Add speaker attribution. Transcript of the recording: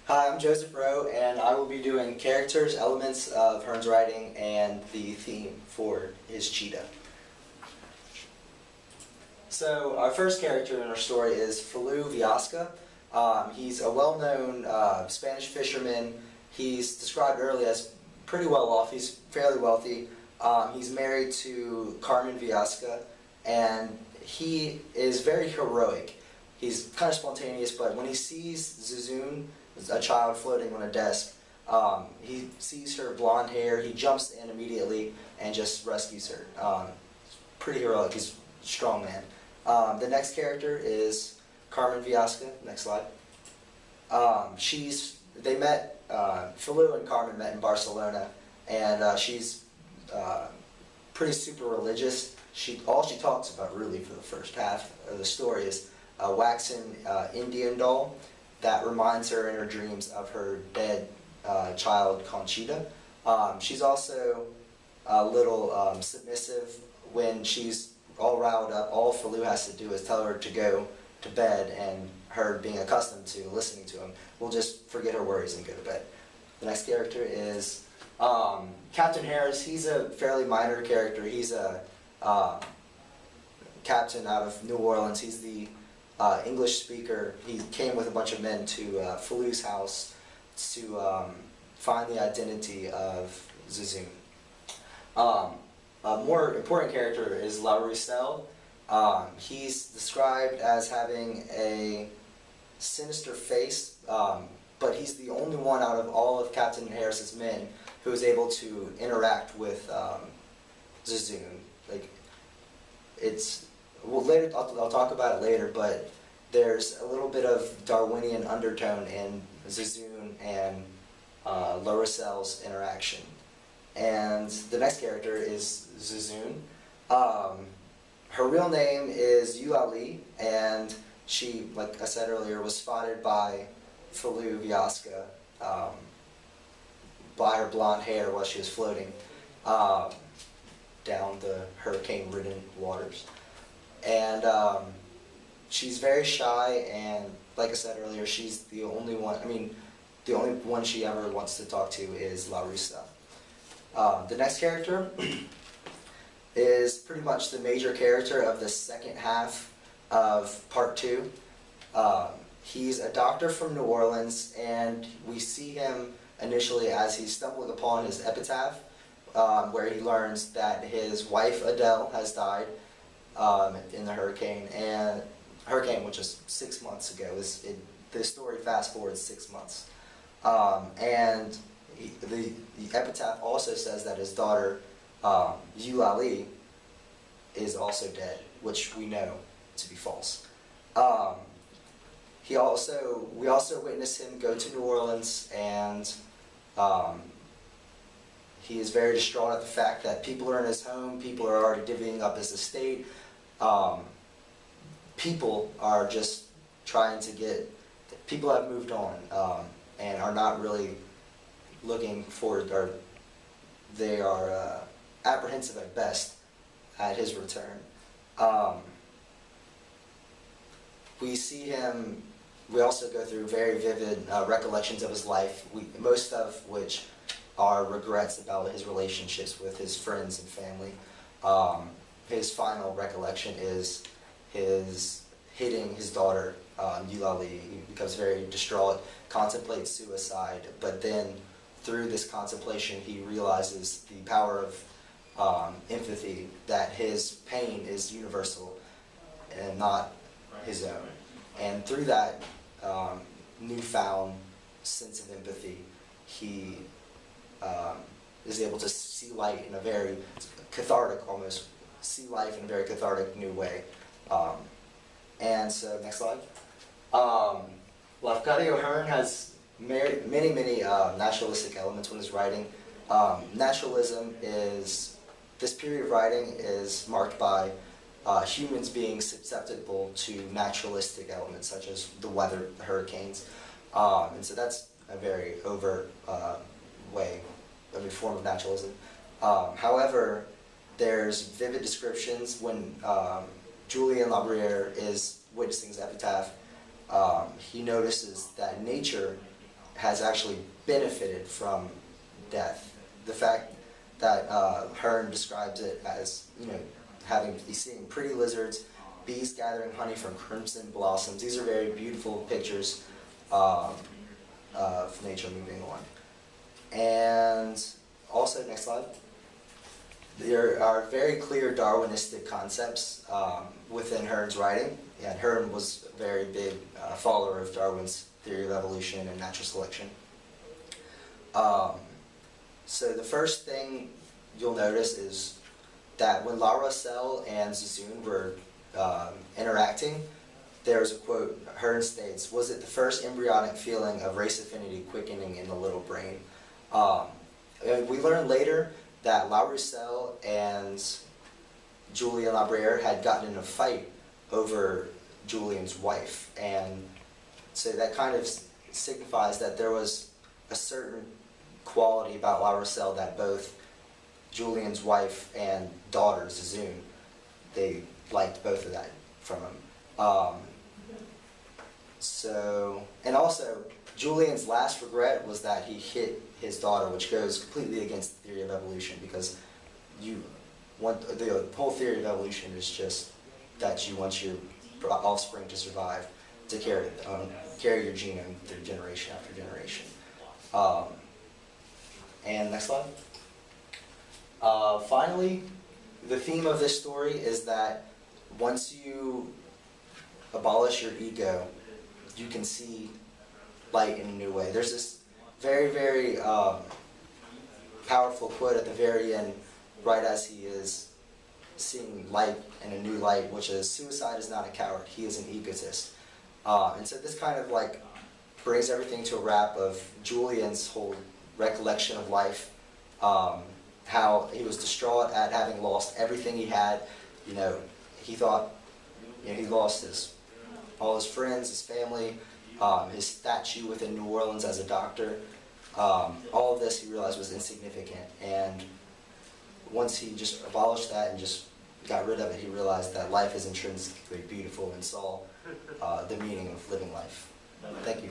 Speaker 1: Hi, I'm Josef Rowe, and I will be doing characters, elements of Hearn's writing, and the theme for his Chita. So our first character in our story is Felu Viasca. He's a well-known Spanish fisherman. He's described early as pretty well off. He's fairly wealthy. He's married to Carmen Viasca, and he is very heroic. He's kind of spontaneous, but when he sees Zuzun, a child floating on a desk, he sees her blonde hair, he jumps in immediately and just rescues her. Pretty heroic, he's a strong man. The next character is Carmen Viasca. Next slide. Felu and Carmen met in Barcelona, and she's pretty super religious. All she talks about really for the first half of the story is a waxen Indian doll that reminds her in her dreams of her dead child called Chita. She's also a little submissive. When she's all riled up, all Felu has to do is tell her to go to bed, and her being accustomed to listening to him will just forget her worries and go to bed. The next character is Captain Harris. He's a fairly minor character. He's a captain out of New Orleans. He's the English speaker. He came with a bunch of men to Felu's house to find the identity of Zuzun. A more important character is La Rousselle. He's described as having a sinister face, but he's the only one out of all of Captain Harris's men who is able to interact with Zuzun. Later, I'll talk about it later, but there's a little bit of Darwinian undertone in Zuzun and La Rousselle's interaction. And the next character is Zuzun. Her real name is Eulalie, and she, like I said earlier, was spotted by Felu Viasca by her blonde hair while she was floating down the hurricane-ridden waters. And she's very shy, and like I said earlier, she's the only one, the only one she ever wants to talk to is La Rousselle. The next character is pretty much the major character of the second half of part 2. He's a doctor from New Orleans, and we see him initially as he's stumbling upon his epitaph, where he learns that his wife Adele has died in the hurricane, which is 6 months ago. The story fast forwards 6 months, and the epitaph also says that his daughter Eulalie is also dead, which we know to be false. We also witness him go to New Orleans, and he is very distraught at the fact that people are in his home, people are already divvying up his estate. People are just trying to people have moved on and are not really looking forward, or they are apprehensive at best at his return. We also go through very vivid recollections of his life, most of which are regrets about his relationships with his friends and family. His final recollection is his hitting his daughter, Eulalie. He becomes very distraught, contemplates suicide, but then through this contemplation he realizes the power of empathy, that his pain is universal and not his own. And through that newfound sense of empathy, he is able to see light in a very cathartic, new way. And so, next slide. Lafcadio Hearn has many naturalistic elements when he's writing. This period of writing is marked by humans being susceptible to naturalistic elements such as the weather, the hurricanes, and so that's a very overt form of naturalism. However, there's vivid descriptions when Julien Labriere is witnessing his epitaph. He notices that nature has actually benefited from death. The fact that Hearn describes it as, seeing pretty lizards, bees gathering honey from crimson blossoms. These are very beautiful pictures of nature moving on. And also, next slide. There are very clear Darwinistic concepts within Hearn's writing, and Hearn was a very big follower of Darwin's theory of evolution and natural selection. So the first thing you'll notice is that when La Rochelle and Zizun were interacting, there's a quote. Hearn states, "Was it the first embryonic feeling of race affinity quickening in the little brain?" We learned later that La Rochelle and Julien Labriere had gotten in a fight over Julien's wife, and so that kind of signifies that there was a certain quality about La Rochelle that both Julien's wife and daughter, Zizun, they liked both of that from him. And also, Julien's last regret was that he hit his daughter, which goes completely against the theory of evolution, because the whole theory of evolution is just that you want your offspring to survive, to carry your genome through generation after generation. And next slide. Finally, the theme of this story is that once you abolish your ego, you can see light in a new way. There's this very, very powerful quote at the very end, right as he is seeing light in a new light, which is, "Suicide is not a coward, he is an egotist." And so this kind of brings everything to a wrap of Julien's whole recollection of life, how he was distraught at having lost everything he had. He thought he lost all his friends, his family, his statue within New Orleans as a doctor. All of this he realized was insignificant, and once he just abolished that and just got rid of it, he realized that life is intrinsically beautiful and saw the meaning of living life. Thank you.